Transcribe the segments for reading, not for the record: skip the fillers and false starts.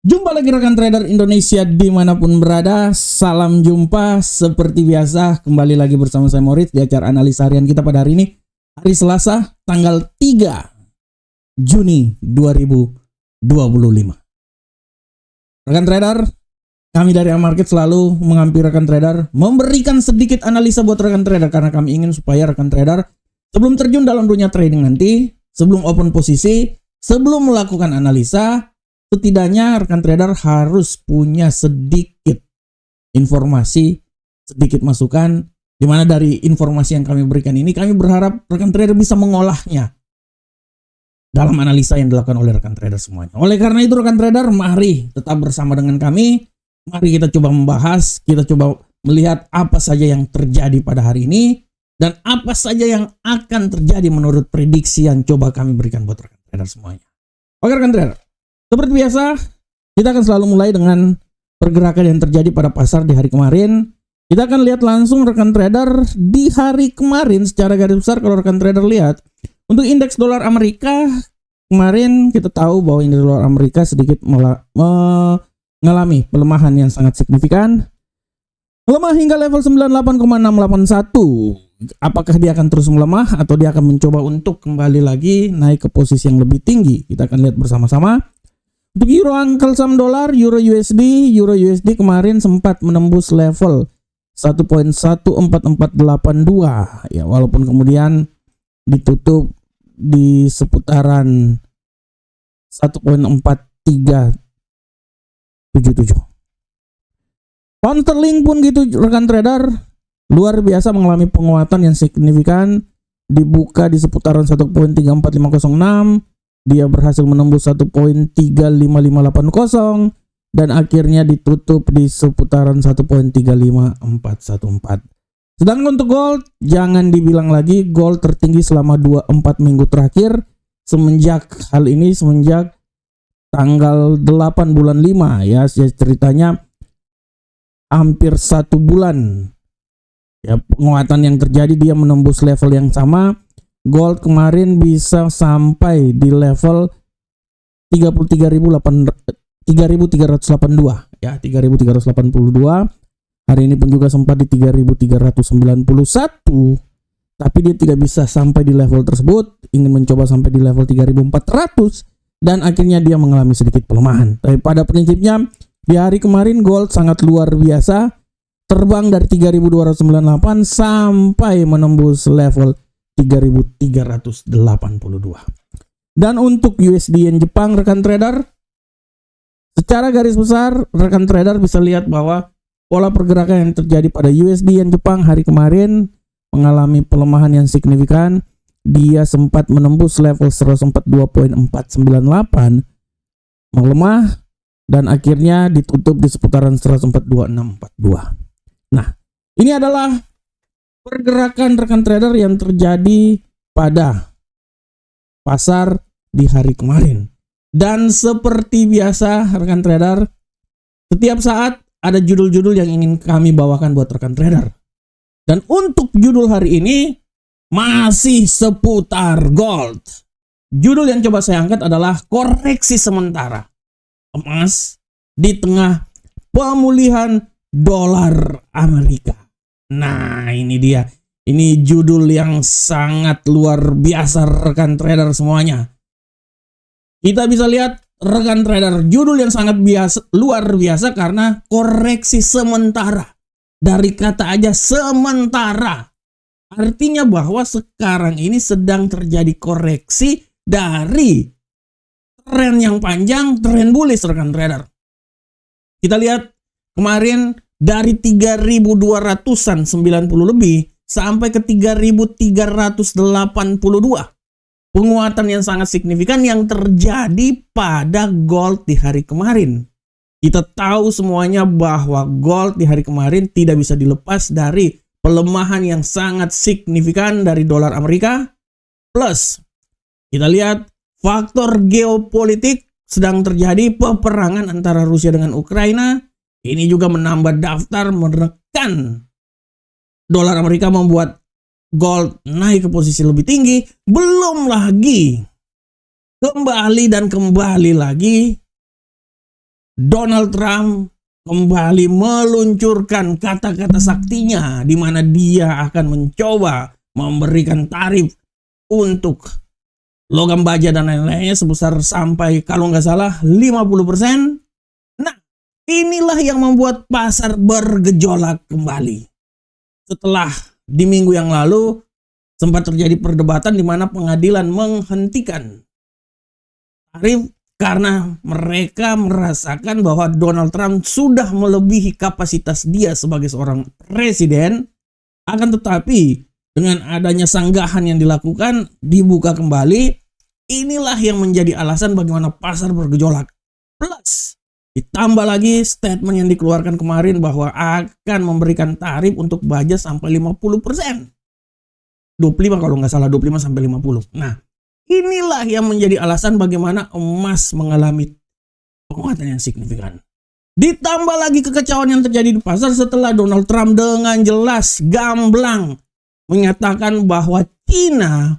Jumpa lagi rekan trader Indonesia dimanapun berada. Salam jumpa seperti biasa. Kembali lagi bersama saya Moritz di acara analisa harian kita pada hari ini. Hari Selasa tanggal 3 Juni 2025. Rekan trader, kami dari Market selalu menghampiri rekan trader, memberikan sedikit analisa buat rekan trader karena kami ingin supaya rekan trader sebelum terjun dalam dunia trading nanti, sebelum open posisi, sebelum melakukan analisa, setidaknya rekan trader harus punya sedikit informasi, sedikit masukan, di mana dari informasi yang kami berikan ini kami berharap rekan trader bisa mengolahnya dalam analisa yang dilakukan oleh rekan trader semuanya. Oleh karena itu rekan trader, mari tetap bersama dengan kami. Mari kita coba membahas, kita coba melihat apa saja yang terjadi pada hari ini dan apa saja yang akan terjadi menurut prediksi yang coba kami berikan buat rekan trader semuanya. Oke rekan trader, seperti biasa, kita akan selalu mulai dengan pergerakan yang terjadi pada pasar di hari kemarin. Kita akan lihat langsung rekan trader di hari kemarin secara garis besar. Kalau rekan trader lihat, untuk indeks dolar Amerika kemarin kita tahu bahwa indeks dolar Amerika sedikit mengalami pelemahan yang sangat signifikan. Melemah hingga level 98,681. Apakah dia akan terus melemah atau dia akan mencoba untuk kembali lagi naik ke posisi yang lebih tinggi? Kita akan lihat bersama-sama. Untuk euro angkel saham dolar, euro USD kemarin sempat menembus level 1.14482 ya, walaupun kemudian ditutup di seputaran 1.4377. Pound sterling pun gitu rekan trader, luar biasa mengalami penguatan yang signifikan, dibuka di seputaran 1.34506. Dia berhasil menembus 1.35580 dan akhirnya ditutup di seputaran 1.35414. Sedangkan untuk gold, jangan dibilang lagi, gold tertinggi selama 24 minggu terakhir semenjak tanggal 8 bulan 5 ya, ceritanya hampir 1 bulan ya, penguatan yang terjadi, dia menembus level yang sama. Gold kemarin bisa sampai di level 3382 ya, 3382. Hari ini pun juga sempat di 3391, tapi dia tidak bisa sampai di level tersebut, ingin mencoba sampai di level 3400 dan akhirnya dia mengalami sedikit pelemahan. Tapi pada prinsipnya di hari kemarin gold sangat luar biasa, terbang dari 3298 sampai menembus level 3382. Dan untuk USD yen Jepang rekan trader, secara garis besar rekan trader bisa lihat bahwa pola pergerakan yang terjadi pada USD yen Jepang hari kemarin mengalami pelemahan yang signifikan. Dia sempat menembus level 142.498, melemah dan akhirnya ditutup di seputaran 142.642. Nah, ini adalah pergerakan rekan trader yang terjadi pada pasar di hari kemarin. Dan seperti biasa rekan trader, setiap saat ada judul-judul yang ingin kami bawakan buat rekan trader. Dan untuk judul hari ini masih seputar gold. Judul yang coba saya angkat adalah koreksi sementara emas di tengah pemulihan dolar Amerika. Nah, ini dia. Ini judul yang sangat luar biasa rekan trader semuanya. Kita bisa lihat rekan trader, judul yang sangat luar biasa karena koreksi sementara. Dari kata aja sementara. Artinya bahwa sekarang ini sedang terjadi koreksi dari tren yang panjang, tren bullish rekan trader. Kita lihat kemarin dari 3.200-an 90 lebih sampai ke 3.382. Penguatan yang sangat signifikan yang terjadi pada gold di hari kemarin. Kita tahu semuanya bahwa gold di hari kemarin tidak bisa dilepas dari pelemahan yang sangat signifikan dari dolar Amerika. Plus, kita lihat faktor geopolitik sedang terjadi, peperangan antara Rusia dengan Ukraina. Ini juga menambah daftar menekan dolar Amerika, membuat gold naik ke posisi lebih tinggi. Belum lagi kembali lagi Donald Trump kembali meluncurkan kata-kata saktinya di mana dia akan mencoba memberikan tarif untuk logam baja dan lain-lainnya sebesar sampai kalau nggak salah 50%. Nah, inilah yang membuat pasar bergejolak kembali. Setelah di minggu yang lalu sempat terjadi perdebatan di mana pengadilan menghentikan tarif karena mereka merasakan bahwa Donald Trump sudah melebihi kapasitas dia sebagai seorang presiden. Akan tetapi dengan adanya sanggahan yang dilakukan dibuka kembali. Inilah yang menjadi alasan bagaimana pasar bergejolak. Plus ditambah lagi statement yang dikeluarkan kemarin bahwa akan memberikan tarif untuk baja sampai 50%. 25 kalau nggak salah, 25 sampai 50. Nah, inilah yang menjadi alasan bagaimana emas mengalami penguatan yang signifikan. Ditambah lagi kekacauan yang terjadi di pasar setelah Donald Trump dengan jelas gamblang menyatakan bahwa China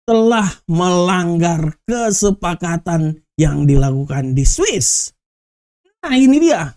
telah melanggar kesepakatan yang dilakukan di Swiss. Nah, ini dia.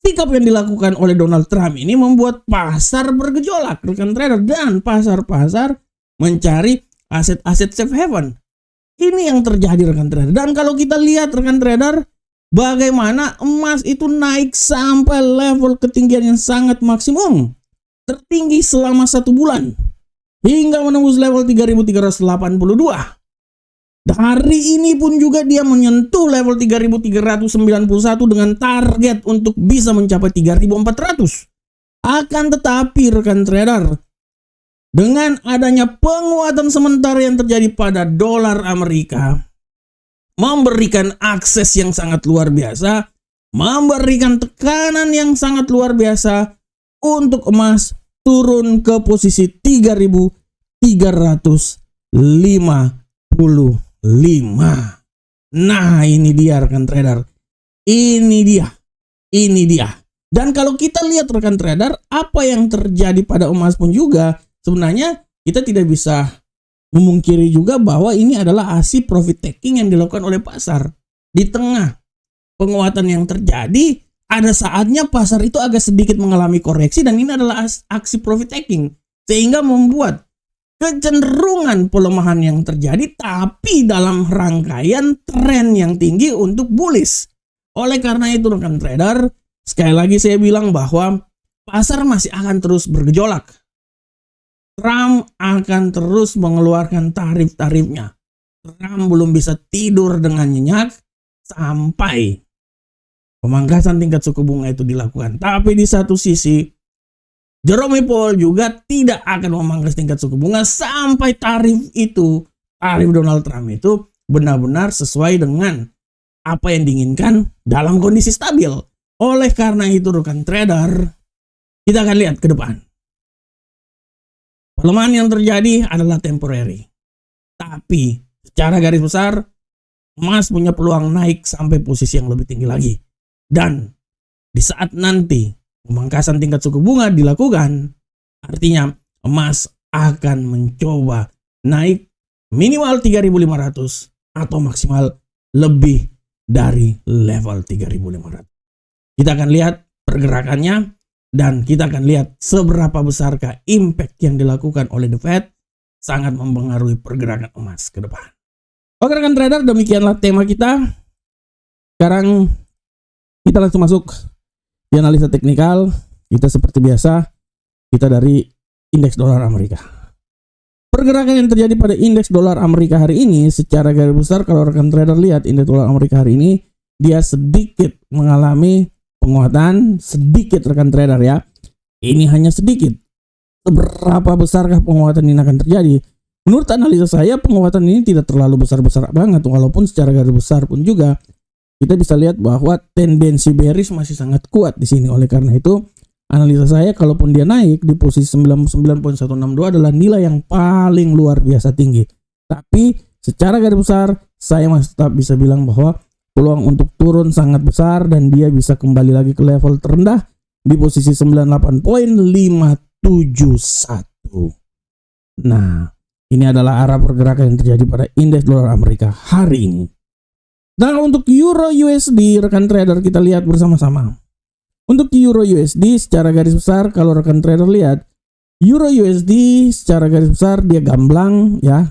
Sikap yang dilakukan oleh Donald Trump ini membuat pasar bergejolak, rekan trader, dan pasar-pasar mencari aset-aset safe haven. Ini yang terjadi, rekan trader. Dan kalau kita lihat, rekan trader, bagaimana emas itu naik sampai level ketinggian yang sangat maksimum, tertinggi selama 1 bulan, hingga menembus level 3.382. Hari ini pun juga dia menyentuh level 3.391 dengan target untuk bisa mencapai 3.400. Akan tetapi, rekan trader, dengan adanya penguatan sementara yang terjadi pada dolar Amerika, memberikan akses yang sangat luar biasa, memberikan tekanan yang sangat luar biasa untuk emas turun ke posisi 3.355. Nah, ini dia, rekan trader. Ini dia. Dan kalau kita lihat, rekan trader, apa yang terjadi pada emas pun juga sebenarnya kita tidak bisa memungkiri juga bahwa ini adalah aksi profit taking yang dilakukan oleh pasar. Di tengah penguatan yang terjadi, ada saatnya pasar itu agak sedikit mengalami koreksi, dan ini adalah aksi profit taking, sehingga membuat kecenderungan pelemahan yang terjadi tapi dalam rangkaian tren yang tinggi untuk bullish. Oleh karena itu, rekan trader, sekali lagi saya bilang bahwa pasar masih akan terus bergejolak. Trump akan terus mengeluarkan tarif-tarifnya. Trump belum bisa tidur dengan nyenyak sampai pemangkasan tingkat suku bunga itu dilakukan. Tapi di satu sisi, Jerome Powell juga tidak akan memangkas tingkat suku bunga sampai tarif Donald Trump itu benar-benar sesuai dengan apa yang diinginkan dalam kondisi stabil. Oleh karena itu, rekan trader, kita akan lihat ke depan. Pelemahan yang terjadi adalah temporary. Tapi secara garis besar, emas punya peluang naik sampai posisi yang lebih tinggi lagi. Dan di saat nanti pemangkasan tingkat suku bunga dilakukan, artinya emas akan mencoba naik minimal 3.500 atau maksimal lebih dari level 3.500. Kita akan lihat pergerakannya, dan kita akan lihat seberapa besarkah impact yang dilakukan oleh The Fed sangat mempengaruhi pergerakan emas ke depan. Oke, rekan trader, demikianlah tema kita. Sekarang kita langsung masuk di analisa teknikal. Kita seperti biasa, kita dari indeks dolar Amerika. Pergerakan yang terjadi pada indeks dolar Amerika hari ini secara garis besar, kalau rekan trader lihat indeks dolar Amerika hari ini, dia sedikit mengalami penguatan, sedikit, rekan trader ya. Ini hanya sedikit. Seberapa besarkah penguatan ini akan terjadi? Menurut analisa saya, penguatan ini tidak terlalu besar-besar banget, walaupun secara garis besar pun juga kita bisa lihat bahwa tendensi bearish masih sangat kuat di sini. Oleh karena itu, analisa saya, kalaupun dia naik di posisi 99.162 adalah nilai yang paling luar biasa tinggi. Tapi secara garis besar, saya masih tetap bisa bilang bahwa peluang untuk turun sangat besar, dan dia bisa kembali lagi ke level terendah di posisi 98.571. Nah, ini adalah arah pergerakan yang terjadi pada indeks dolar Amerika hari ini. Nah, untuk Euro USD rekan trader kita lihat bersama-sama. Untuk Euro USD secara garis besar kalau rekan trader lihat Euro USD secara garis besar dia gamblang ya.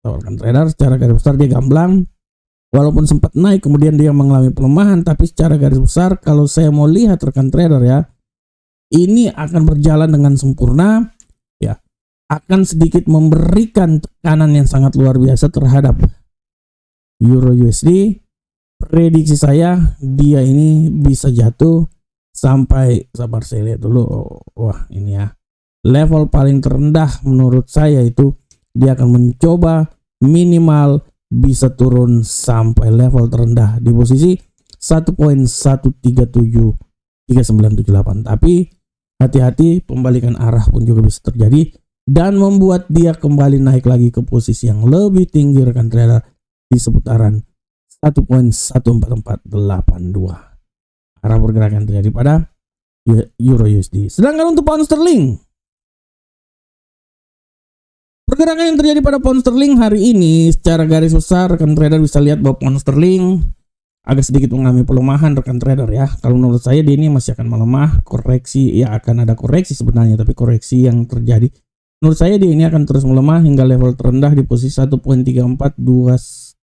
Rekan trader secara garis besar dia gamblang. Walaupun sempat naik kemudian dia mengalami pelemahan, tapi secara garis besar kalau saya mau lihat rekan trader ya, ini akan berjalan dengan sempurna ya. Akan sedikit memberikan tekanan yang sangat luar biasa terhadap Euro USD. Prediksi saya dia ini bisa jatuh sampai, sabar saya lihat dulu. Wah, ini ya. Level paling terendah menurut saya itu dia akan mencoba minimal bisa turun sampai level terendah di posisi 1.1373978. Tapi hati-hati, pembalikan arah pun juga bisa terjadi dan membuat dia kembali naik lagi ke posisi yang lebih tinggi rekan trader di seputaran 1.14482. Arah pergerakan terjadi pada Euro USD. Sedangkan untuk pound sterling, pergerakan yang terjadi pada pound sterling hari ini secara garis besar rekan trader bisa lihat bahwa pound sterling agak sedikit mengalami pelemahan rekan trader ya. Kalau menurut saya dia ini masih akan melemah, koreksi ya, akan ada koreksi sebenarnya, tapi koreksi yang terjadi menurut saya dia ini akan terus melemah hingga level terendah di posisi 1.34920.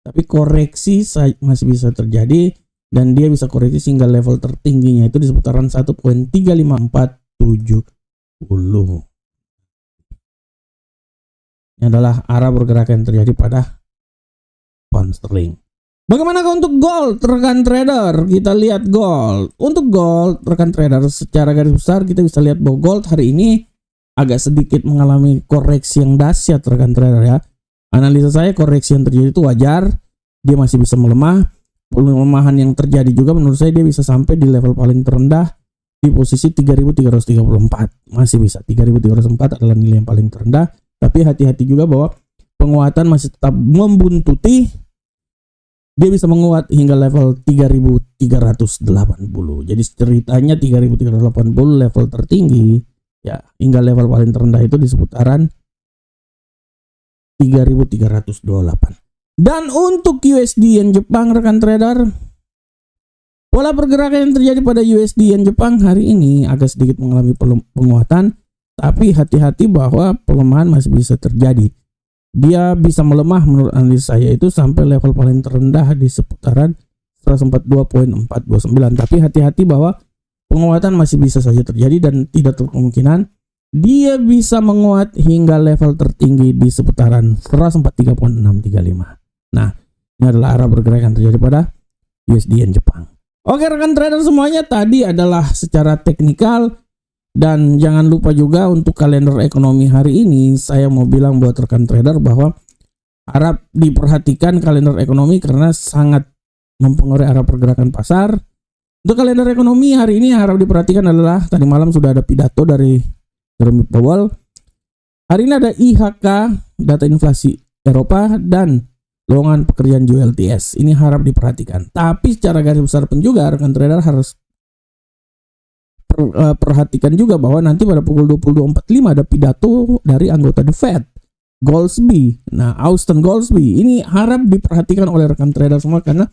Tapi koreksi masih bisa terjadi dan dia bisa koreksi sehingga level tertingginya itu di seputaran 1.35470. Ini adalah arah pergerakan yang terjadi pada pound sterling. Bagaimana untuk gold rekan trader? Kita lihat gold. Untuk gold rekan trader secara garis besar kita bisa lihat bahwa gold hari ini agak sedikit mengalami koreksi yang dahsyat rekan trader ya. Analisa saya koreksi yang terjadi itu wajar, dia masih bisa melemah. Pelemahan yang terjadi juga menurut saya dia bisa sampai di level paling terendah di posisi 3.334. Masih bisa, 3.304 adalah nilai yang paling terendah. Tapi hati-hati juga bahwa penguatan masih tetap membuntuti. Dia bisa menguat hingga level 3.380. Jadi ceritanya 3.380 level tertinggi ya, hingga level paling terendah itu di seputaran 3.328. Dan untuk USD yen Jepang rekan trader, pola pergerakan yang terjadi pada USD yen Jepang hari ini agak sedikit mengalami penguatan, tapi hati-hati bahwa pelemahan masih bisa terjadi. Dia bisa melemah menurut analisa saya itu sampai level paling terendah di seputaran 142.429. Tapi hati-hati bahwa penguatan masih bisa saja terjadi dan tidak terlalu kemungkinan dia bisa menguat hingga level tertinggi di seputaran 143.635. Nah, ini adalah arah pergerakan terjadi pada USD yen Jepang. Oke rekan trader semuanya, tadi adalah secara teknikal. Dan jangan lupa juga untuk kalender ekonomi hari ini saya mau bilang buat rekan trader bahwa harap diperhatikan kalender ekonomi karena sangat mempengaruhi arah pergerakan pasar. Untuk kalender ekonomi hari ini harap diperhatikan adalah tadi malam sudah ada pidato dari Jerome Powell. Hari ini ada IHK, data inflasi Eropa, dan lowongan pekerjaan ULTS. Ini harap diperhatikan. Tapi secara garis besar pun juga rekan trader harus perhatikan juga bahwa nanti pada pukul 22.45 ada pidato dari anggota The Fed, Goolsbee. Nah, Austan Goolsbee ini harap diperhatikan oleh rekan trader semua karena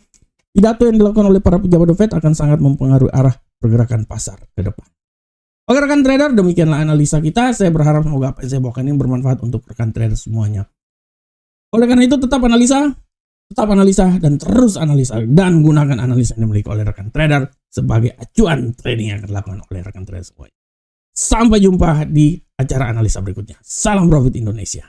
pidato yang dilakukan oleh para pejabat The Fed akan sangat mempengaruhi arah pergerakan pasar ke depan. Oke rekan trader, demikianlah analisa kita. Saya berharap semoga apa yang saya bawakan ini bermanfaat untuk rekan trader semuanya. Oleh karena itu tetap analisa, dan terus analisa, dan gunakan analisa yang dimiliki oleh rekan trader sebagai acuan trading yang akan dilakukan oleh rekan trader semua. Sampai jumpa di acara analisa berikutnya. Salam profit Indonesia.